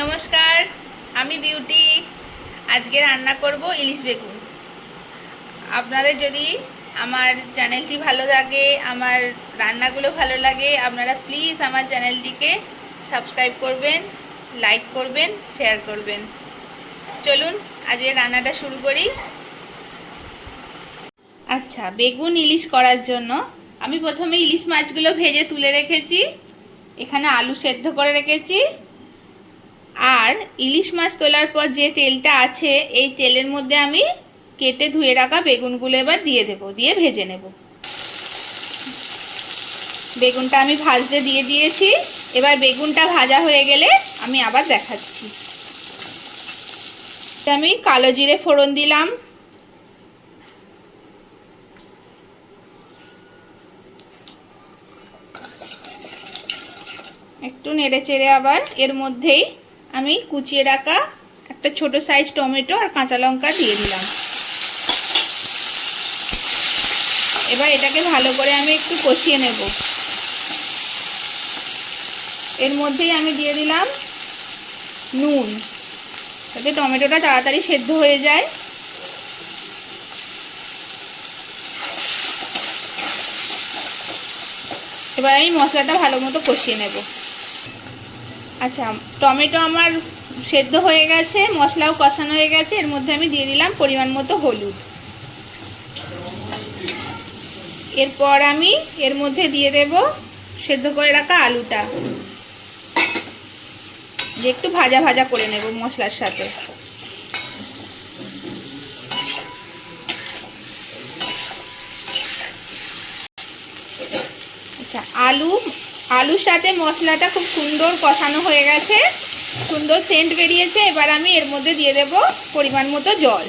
নমস্কার, আমি বিউটি। আজকে রান্না করব ইলিশ বেগুন। আপনাদের যদি আমার চ্যানেলটি ভালো লাগে, আমার রান্নাগুলো ভালো লাগে, আপনারা প্লিজ আমার চ্যানেলটিকে সাবস্ক্রাইব করবেন, লাইক করবেন, শেয়ার করবেন। চলুন আজকে রান্নাটা শুরু করি। আচ্ছা, বেগুন ইলিশ করার জন্য আমি প্রথমে ইলিশ মাছগুলো ভেজে তুলে রেখেছি। এখানে আলু সেদ্ধ করে রেখেছি। আর ইলিশ মাছ তোলার পর যে তেলটা আছে, এই তেলের মধ্যে আমি কেটে ধুয়ে রাখা বেগুনগুলো এবার দিয়ে দেব, দিয়ে ভেজে নেব। বেগুনটা আমি ভাজতে দিয়ে দিয়েছি। এবার বেগুনটা ভাজা হয়ে গেলে আমি আবার দেখাচ্ছি। আমি কালো জিরে ফোড়ন দিলাম, একটু নেড়ে চেড়ে আবার এর মধ্যেই আমি কুচিয়ে রাখা একটা ছোট সাইজ টমেটো আর কাঁচা লঙ্কা দিয়ে দিলাম। এবার এটাকে ভালো করে আমি একটু কষিয়ে নেব। এর মধ্যেই আমি দিয়ে দিলাম নুন, যাতে টমেটোটা তাড়াতাড়ি সেদ্ধ হয়ে যায়। এবার আমি মশলাটা ভালো মতো কষিয়ে নেব। আচ্ছা, টমেটো আমার সেদ্ধ হয়ে গেছে, মশলাও কষানো হয়ে গেছে। এর মধ্যে আমি দিয়ে দিলাম পরিমাণ মতো হলুদ। এরপর আমি এর মধ্যে দিয়ে দেব সেদ্ধ করে রাখা আলুটা, যে একটু ভাজা ভাজা করে নেব মশলার সাথে। আচ্ছা, আলুর সাথে মশলাটা খুব সুন্দর কষানো হয়ে গেছে, সুন্দর সেন্ট বেরিয়েছে। এবার আমি এর মধ্যে দিয়ে দেব পরিমাণ মতো জল।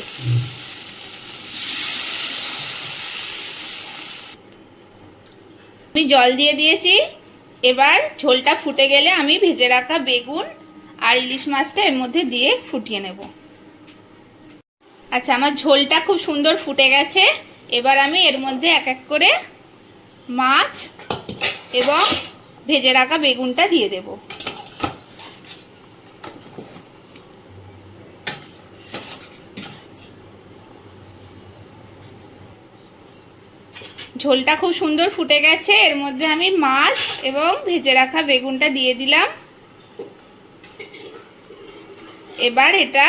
আমি জল দিয়ে দিয়েছি। এবার ঝোলটা ফুটে গেলে আমি ভেজে রাখা বেগুন আর ইলিশ মাছটা এর মধ্যে দিয়ে ফুটিয়ে নেব। আচ্ছা, আমার ঝোলটা খুব সুন্দর ফুটে গেছে। এবার আমি এর মধ্যে এক এক করে মাছ এবং ভেজে রাখা বেগুনটা দিয়ে দেব। ঝোলটা খুব সুন্দর ফুটে গেছে। এর মধ্যে আমি মাছ এবং ভেজে রাখা বেগুনটা দিয়ে দিলাম। এবার এটা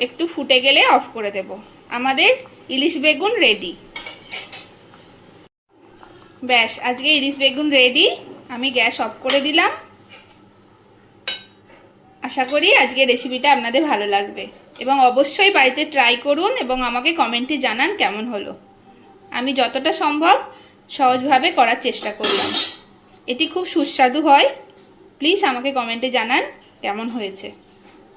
একটু ফুটে গেলে অফ করে দেব। আমাদের ইলিশ বেগুন রেডি। ব্যাস, আজকে ইলিশ বেগুন রেডি। আমি গ্যাস অফ করে দিলাম। আশা করি আজকে রেসিপিটা আপনাদের ভালো লাগবে এবং অবশ্যই বাড়িতে ট্রাই করুন এবং আমাকে কমেন্টে জানান কেমন হলো। আমি যতটা সম্ভব সহজভাবে করার চেষ্টা করলাম। এটি খুব সুস্বাদু হয়। প্লিজ আমাকে কমেন্টে জানান কেমন হয়েছে।